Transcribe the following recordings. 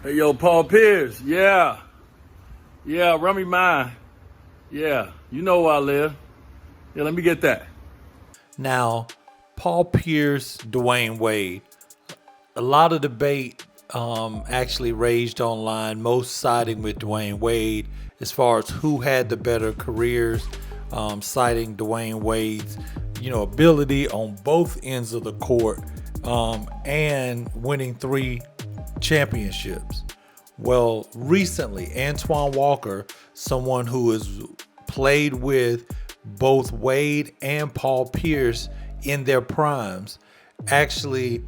Hey, yo, Paul Pierce. Yeah. Yeah, run me mine. Yeah. You know where I live. Yeah, let me get that. Now, Paul Pierce, Dwayne Wade. A lot of debate actually raged online, most siding with Dwayne Wade as far as who had the better careers, citing Dwayne Wade's ability on both ends of the court and winning 3 championships. Well, recently, Antoine Walker, someone who has played with both Wade and Paul Pierce in their primes, actually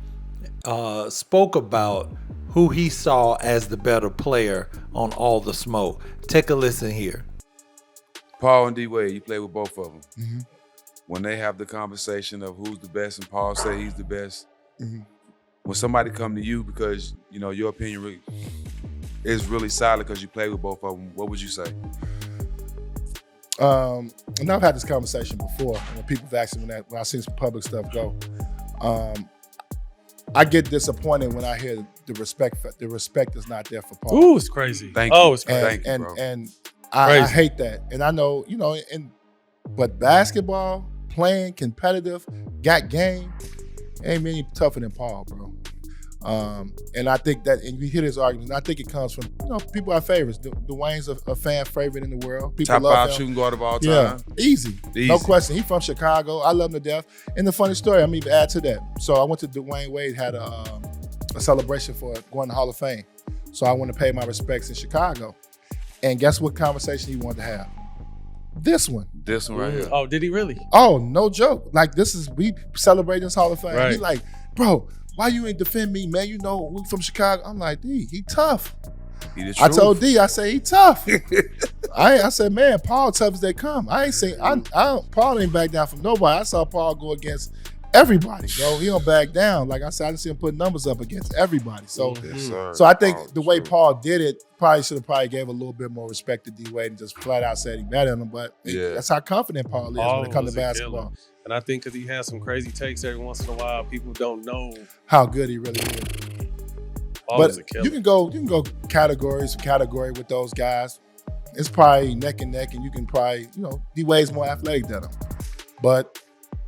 spoke about who he saw as the better player on All the Smoke. Take a listen here. Paul and D Wade, you play with both of them. Mm-hmm. When they have the conversation of who's the best and Paul say he's the best, when somebody come to you because your opinion is really solid because you play with both of them, what would you say? And I've had this conversation before when people have asked me when I see some public stuff go. I get disappointed when I hear the respect is not there for Paul. Ooh, it's crazy. Thank you. It's crazy. Thank you, bro. And I hate that. And I know, but basketball, playing, competitive, got game, ain't many tougher than Paul, bro. And I think that, and you hear this argument, I think it comes from, people are favorites. Dwayne's a fan favorite in the world. People Top love 5 him. shooting guard of all time. Yeah, easy. No question. He's from Chicago. I love him to death. And the funny story, I'm even add to that. So I went to Dwayne Wade, had a celebration for going to Hall of Fame. So I went to pay my respects in Chicago. And guess what conversation he wanted to have? This one. This one right here. Oh, did he really? Oh, no joke. Like, we celebrating this Hall of Fame. Right. He like, bro, why you ain't defend me, man? We from Chicago. I'm like, D, he tough. I told D, I said, he tough. I said, man, Paul tough as they come. I ain't saying, Paul ain't back down from nobody. I saw Paul go against everybody, bro. He don't back down. Like I said, I just see him put numbers up against everybody. So, so I think the way Paul did it, should have gave a little bit more respect to D Wade and just flat out said he better than him. But that's how confident Paul is when it comes to basketball. And I think because he has some crazy takes every once in a while, people don't know how good he really is. Paul but is a killer. you can go category with those guys. It's probably neck and neck, and you can probably, D Wade's more athletic than him. But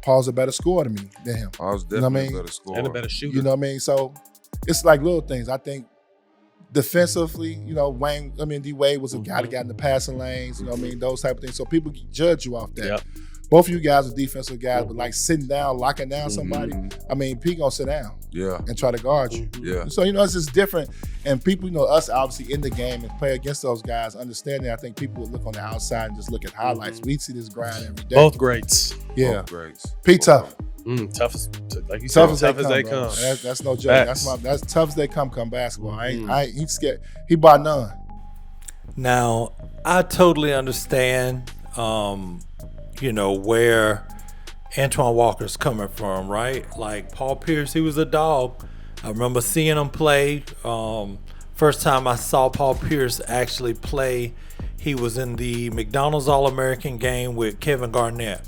Paul's a better scorer than him. Paul's definitely a better scorer. And a better shooter. You know what I mean? So it's like little things. I think defensively, D Wade was a guy that got in the passing lanes, those type of things. So people judge you off that. Yep. Both of you guys are defensive guys, but like sitting down, locking down somebody, P gonna sit down and try to guard you. Yeah. So, it's just different. And people, us obviously in the game and play against those guys, understanding, I think people would look on the outside and just look at highlights. We see this grind every day. Both greats. Yeah. Both greats. P tough. Tough as, like you said, tough as they come. That's no joke. That's tough as they come basketball. I ain't he's scared. He bought none. Now, I totally understand where Antoine Walker's coming from, right? Like Paul Pierce, he was a dog. I remember seeing him play. First time I saw Paul Pierce actually play, he was in the McDonald's All-American game with Kevin Garnett.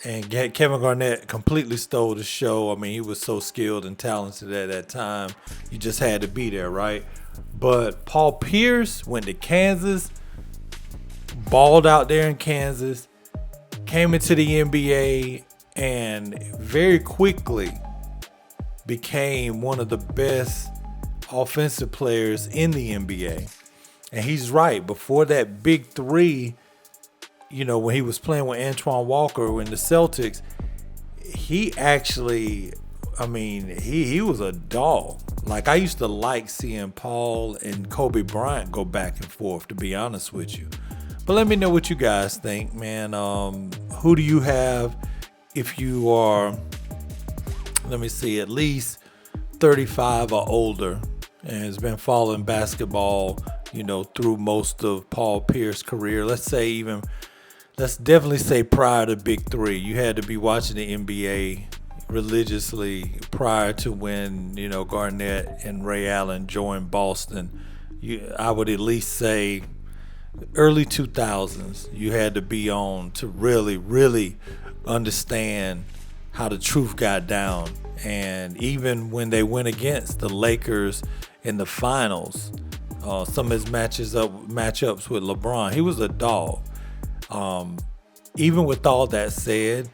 And Kevin Garnett completely stole the show. I mean, he was so skilled and talented at that time. You just had to be there, right? But Paul Pierce went to Kansas, balled out there in Kansas, came into the NBA, and very quickly became one of the best offensive players in the NBA. And he's right. Before that big 3, when he was playing with Antoine Walker in the Celtics, he actually, he was a dog. Like, I used to like seeing Paul and Kobe Bryant go back and forth, to be honest with you. But let me know what you guys think, man. Who do you have if you are, at least 35 or older and has been following basketball, through most of Paul Pierce's career? Let's definitely say prior to Big 3. You had to be watching the NBA religiously prior to when, Garnett and Ray Allen joined Boston. I would at least say early 2000s, you had to be on to really, really understand how the truth got down. And even when they went against the Lakers in the finals, some of his matchups with LeBron, he was a dog. Even with all that said,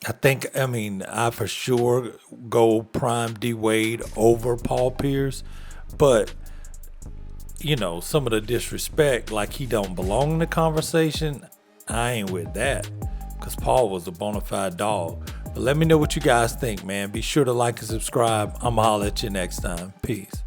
I for sure go prime D Wade over Paul Pierce, but some of the disrespect, like he don't belong in the conversation, I ain't with that, because Paul was a bona fide dog. But let me know what you guys think, man. Be sure to like and subscribe. I'm gonna holler at you next time. Peace.